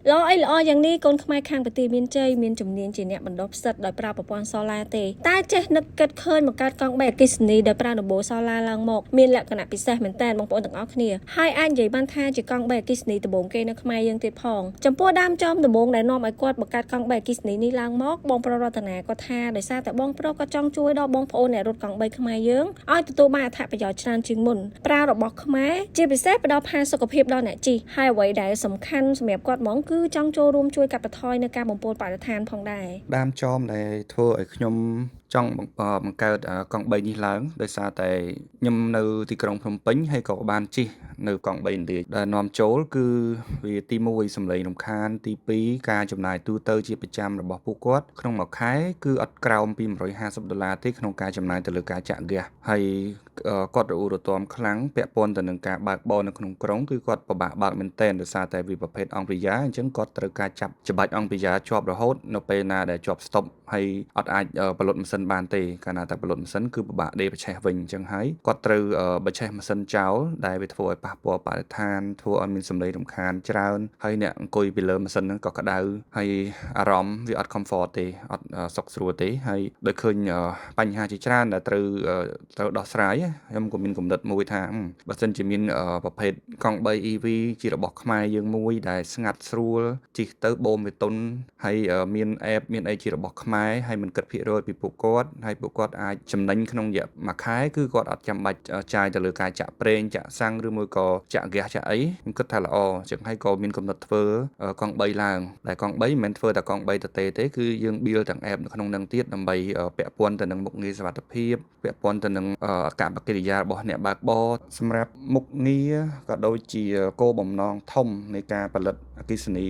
Lo ấy loอย่างนี้คนខ្មែរខាងប្រទេសមានជ័យមានជំនាញជាអ្នកបណ្ដុះផ្សិតដោយប្រើប្រព័ន្ធសូឡាទេតែចេះនឹកគិតឃើញបង្កើតកង់បែបអគ្គិសនីដោយប្រើដំបូលសូឡាឡើងមកមានលក្ខណៈពិសេសមែនតើបងប្អូនទាំងអស់គ្នាហើយអាចនិយាយបានថាជាកង់បែបអគ្គិសនីដំបូងគេនៅខ្មែរយើងទៀតផងចំពោះដើមចំដំបូងដែលនាំឲ្យគាត់បង្កើតកង់បែបអគ្គិសនីនេះឡើងមកបងប្រុសរតនាក៏ថាដោយសារតែបងប្រុសក៏ចង់ជួយដល់បងប្អូនអ្នករត់កង់បីខ្មែរយើងឲ្យទទួលបានអត្ថប្រយោជន៍ច្រើនជាងមុនប្រើរបស់ខ្មែរជាពិសេសផ្ដល់ផាសុខភាពដល់អ្នកជិះហើយអ្វីដែលសំខាន់សម្រាប់គាត់ហ្មងគឺចង់ចូលរួមជួយកាត់បន្ថយនៅការបំពុលបរិស្ថានផងដែរដើមចោមដែលធ្វើឲ្យខ្ញុំចង់បង្កើតកង់3នេះឡើងដោយសារតែខ្ញុំនៅទីក្រុងភ្នំពេញហើយក៏បានជិះនៅកង់3ឥណ្ឌាដែលនាំចូលគឺវាទី1សម្លេងរំខានទី2ការចំណាយទូទៅជាប្រចាំរបស់ពួកគាត់ក្នុងមួយខែគឺអត់ក្រោមពី$150ទេក្នុងការចំណាយទៅលើការចាក់ហ្គាសហើយគាត់រអ៊ូរទាំខ្លាំងពាក់ព័ន្ធទៅនឹងការបើកបរនៅក្នុងក្រុងគឺគាត់ពិបាកបើកមែនទែនដោយសារតែវាប្រភេទអង្គរិយាអញ្ចឹងគាត់ត្រូវការចាប់ច្បាច់អង្គរិយាជាប់រហូតនៅពេលណាដែលជាប់ស្តុបហើយអត់អាចបលត់ម៉ាស៊ីនបានទេកាលណាតែបលត់ម៉ាស៊ីនគឺពិបាកដេប្រឆេះវិញអញ្ចឹងហើយគាត់ត្រូវបញ្ឆេះម៉ាស៊ីនចោលដែលវាធ្វើឲ្យប៉ះពាល់បរិស្ថានធ្វើឲ្យមានសម្លេងរំខានច្រើនហើយអ្នកអង្គុយពីលើម៉ាស៊ីនហ្នឹងក៏ក្តៅហើយអារម្មណ៍វាអត់ comfort ទេអត់សុខស្រួលទេហើយដូចឃើញបញ្ហាជាច្រើនដែលត្រូវដោះស្រាយខ្ញុំក៏មានគំនិតមួយថាបើសិនជាមានប្រភេទកង់3 EV ជារបស់ខ្មែរយើងមួយដែលស្ងាត់ស្រួលជិះទៅបូមវាទុនហើយមាន app មានអីជារបស់ខ្មែរហើយមិនគិតភាគរយពីពួកគាត់ហើយពួកគាត់អាចចំណេញក្នុងរយៈមួយខែគឺគាត់អត់ចាំបាច់ចាយទៅលើការចាក់ប្រេងចាក់សាំងឬមួយក៏ចាក់ហ្គាសចាក់អីខ្ញុំគិតថាល្អអញ្ចឹងហើយក៏មានគំនិតធ្វើកង់3ឡើងដែលកង់3មិនមែនធ្វើតែកង់3ទេគឺយើង build ទាំង app នៅក្នុងនឹងទៀតដើម្បីពាក់ព័ន្ធទៅនឹងមុខងារសុវត្ថិភាពពាក់ព័ន្ធទៅនឹងអាកប្បកិរិយារបស់អ្នកបើកបរសម្រាប់មុខងារក៏ដូចជាគោលបំណងធំនៃការផលិតអគ្គិសនី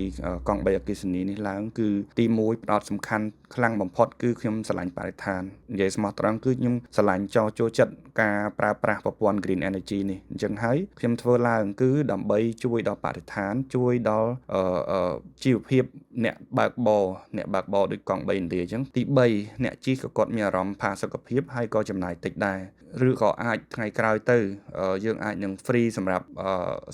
កង់3អគ្គិសនីនេះឡើងគឺទី1ផ្ដោតសំខាន់ខ្លាំងបំផុតគឺខ្ញុំស្រឡាញ់បរិស្ថាននិយាយស្មោះត្រង់គឺខ្ញុំស្រឡាញ់ចូលចិត្តការប្រើប្រាស់ប្រព័ន្ធ green energy នេះអញ្ចឹងហើយខ្ញុំធ្វើឡើងគឺដើម្បីជួយដល់បរិស្ថានជួយដល់ជីវភាពអ្នកបើកបរដូចកង់3ឥណ្ឌាអញ្ចឹងទី3អ្នកជិះក៏គាត់មានអារម្មណ៍ផាសុកភាពហើយក៏ចំណាយតិចដែរឬក៏អាចថ្ងៃក្រោយទៅយើងអាចនឹង free សម្រាប់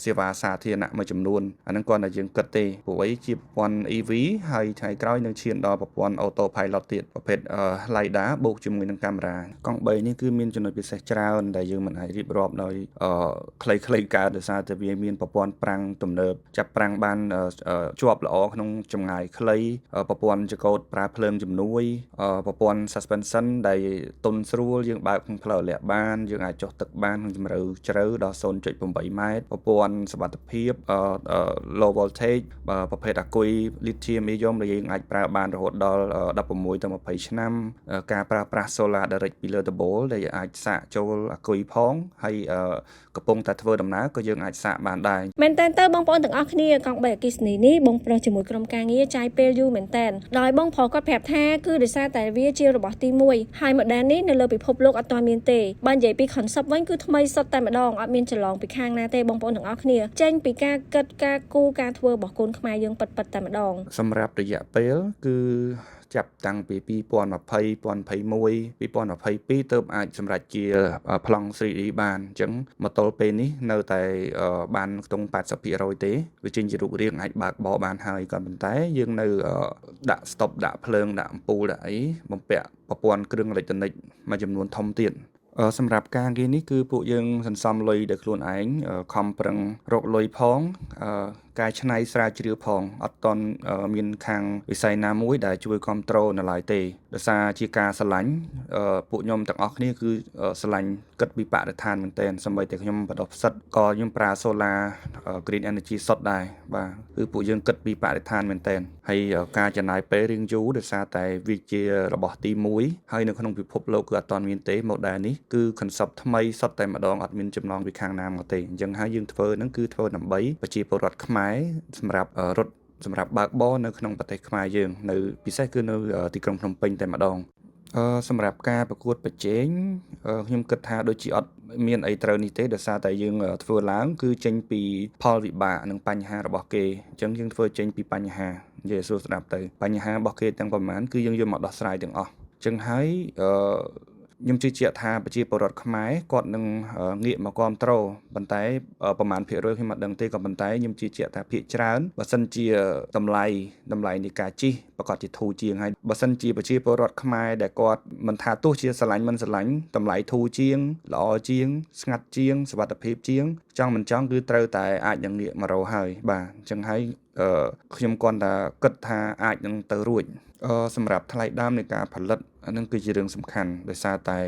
សេវាសាធារណៈមួយចំនួនអាហ្នឹងគាត់តែយើងគិតទេព្រោះអីជាប្រព័ន្ធ EV ហើយថ្ងៃក្រោយនឹងឈានដល់ប្រព័ន្ធ auto pilot ទៀតប្រភេទ LiDAR បូកជាមួយនឹងកាមេរ៉ាកង់3នេះគឺមានចំណុចពិសេសច្រើនដែលយើងមិនអាចរៀបរាប់ដោយខ្លីៗកើតដោយសារតែវាមានប្រព័ន្ធប្រាំងទំនើបចាប់ប្រាំងបានជាប់ល្អក្នុងចម្ងាយខ្លីប្រព័ន្ធចង្កូតប្រើភ្លើងជំនួយប្រព័ន្ធ suspension ដែលទន់ស្រួលយើងបើកក្នុងផ្លូវលាក់បានយើងអាចចុះទឹកបានក្នុងជម្រៅជ្រៅដល់ 0.8 ម៉ែត្រប្រព័ន្ធសុវត្ថិភាពlow voltage ប្រភេទអាគុយ lithium ion ដែលយើងអាចប្រើបានរហូតដល់16ទៅ20ឆ្នាំការប្រើប្រាស់ solar direct ពីលើដំបូលដែលអាចសាកចូលអាគុយផងហើយកំពុងតែធ្វើដំណើរក៏យើងអាចសាកបានដែរមែនតើទៅបងប្អូនទាំងអស់គ្នាកង់3អគ្គិសនីនេះបងប្រុសជាមួយក្រុមការងារចាយពេលយូរមែនតើដោយបងប្រុសគាត់ប្រាប់ថាគឺដោយសារតែវាជារបស់ទី1ហើយ model នេះនៅលើពិភពលោកអត់ទាន់មានទេបើនិយាយពី concept វិញគឺថ្មីសុទ្ធតែម្ដងអត់មានច្រឡំពីខាងណាទេបងប្អូនទាំងអស់គ្នាចេញពីការគិតការគូការធ្វើរបស់កូនខ្មែរយើងពិតតែម្ដងសម្រាប់រយៈពេលគឺចាប់តាំងពី2020 2021 2022ទៅអាចសម្រេចជាប្លង់ 3D បានអញ្ចឹងមកទល់ពេលនេះនៅតែបានខ្ទង់ 80% ទេវាចេញជារូបរាងអាចបើកបរបានហើយក៏ប៉ុន្តែយើងនៅដាក់ stop ដាក់ភ្លើងដាក់អំពូលដាក់អីបំពាក់ប្រព័ន្ធគ្រឿងអេឡិចត្រូនិកមួយចំនួនធំទៀតសម្រាប់ការងារនេះគឺពួកយើងសន្សំលុយដោយខ្លួនឯងខំប្រឹងរកលុយផងការច្នៃស្រាវជ្រាវផងអត់តន់មានខាងវិស័យណាមួយដែលជួយគ្រប់គ្រងនៅឡើយទេដោយសារជាការស្រឡាញ់ពួកខ្ញុំទាំងអស់គ្នាគឺស្រឡាញ់គិតពីបរិស្ថានមែនទែនសូម្បីតែខ្ញុំបដិផ្សិតក៏ខ្ញុំប្រើ solar green energy សុទ្ធដែរបាទគឺពួកយើងគិតពីបរិស្ថានមែនទែនហើយការចំណាយពេលរៀងយូរដោយសារតែវាជារបស់ទី1ហើយនៅក្នុងពិភពលោកគឺអត់ទាន់មានទេ model នេះគឺ concept ថ្មីសុទ្ធតែម្ដងអត់មានចំណងពីខាងណាមកទេអញ្ចឹងហើយយើងធ្វើហ្នឹងគឺធ្វើដើម្បីប្រជាពលរដ្ឋខ្មែរសម្រាប់រត់សម្រាប់បើកបរនៅក្នុងប្រទេសខ្មែរយើងនៅពិសេសគឺនៅទីក្រុងភ្នំពេញតែម្ដងសម្រាប់ការប្រកួតប្រជែងខ្ញុំគិតថាដូចជាអត់មានអីត្រូវនេះទេដោយសារតែយើងធ្វើឡើងគឺចេញពីផលវិបាកនិងបញ្ហារបស់គេអញ្ចឹងយើងធ្វើចេញពីបញ្ហានិយាយសួរស្ដាប់ទៅបញ្ហារបស់គេទាំងប្រមាណគឺយើងយកមកដោះស្រាយទាំងអស់អញ្ចឹងហើយ ខ្ញុំជឿជាក់ថាប្រជាពលរដ្ឋខ្មែរគាត់នឹងងាកមកគ្រប់គ្រងប៉ុន្តែប្រមាណភាគរយខ្ញុំមិនដឹងទេក៏ប៉ុន្តែខ្ញុំជឿជាក់ថាភាគច្រើនបើសិនជាតម្លៃនៃការជិះប្រកាសជាធូរជាងហើយបើសិនជាប្រជាពលរដ្ឋខ្មែរដែលគាត់មិនថាទោះជាស្រឡាញ់មិនស្រឡាញ់តម្លៃធូរជាងល្អជាងស្ងាត់ជាងសុវត្ថិភាពជាងចង់មិនចង់គឺត្រូវតែអាចនឹងងាកមករកហើយបាទអញ្ចឹងហើយខ្ញុំគាត់ថាគិតថាអាចនឹងទៅរួចសម្រាប់ថ្លៃដើមនៃការផលិតអានឹងគឺជារឿងសំខាន់ដោយសារតែ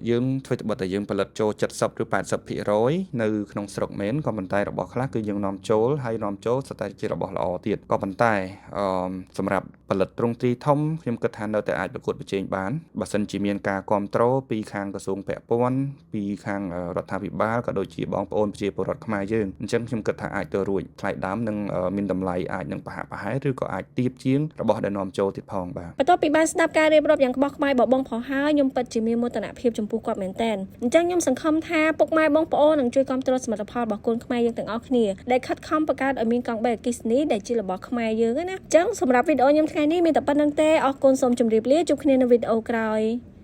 យើងធ្វើត្បិតតែយើងផលិតចូល70ឬ80% នៅក្នុងស្រុកមែនក៏ប៉ុន្តែរបស់ខ្លះគឺយើងនាំចូលហើយនាំចូលស្ទើរតែជារបស់ល្អទៀតក៏ប៉ុន្តែសម្រាប់ផលិតទ្រង់ទ្រីធំខ្ញុំគិតថានៅតែអាចប្រកួតប្រជែងបានបើសិនជាមានការគ្រប់គ្រងពីខាងក្រសួងពាក់ព័ន្ធពីខាងរដ្ឋាភិបាលក៏ដូចជាបងប្អូនប្រជាពលរដ្ឋខ្មែរយើងអញ្ចឹងខ្ញុំគិតថាអាចទៅរួចថ្លៃដើមនឹងមានតម្លៃអាចនឹងប្រហាក់ប្រហែលឬក៏អាចទាបជាងរបស់ដែលនាំចូលទៀតផងបាទបន្ទាប់ពីបានស្ដាប់ការរៀបរាប់យ៉ាងក្បោះក្បាយបបងផងហើយខ្ញុំពិតជាមានមោទនភាពចំពោះគាត់មែនទែនអញ្ចឹងខ្ញុំសង្ឃឹមថាពុកម៉ែបងប្អូននឹងជួយគាំទ្រសមិទ្ធផលរបស់កូនខ្មែរយើងទាំងអស់គ្នាដែលខិតខំបង្កើតឲ្យមានកង់បីអគ្គិសនីដែលជារបស់ខ្មែរយើងណាអញ្ចឹងសម្រាប់វីដេអូខ្ញុំថ្ងៃនេះមានតែប៉ុណ្្នឹងទេអរគុណសូមជម្រាបលាជួបគ្នានៅវីដេអូក្រោយ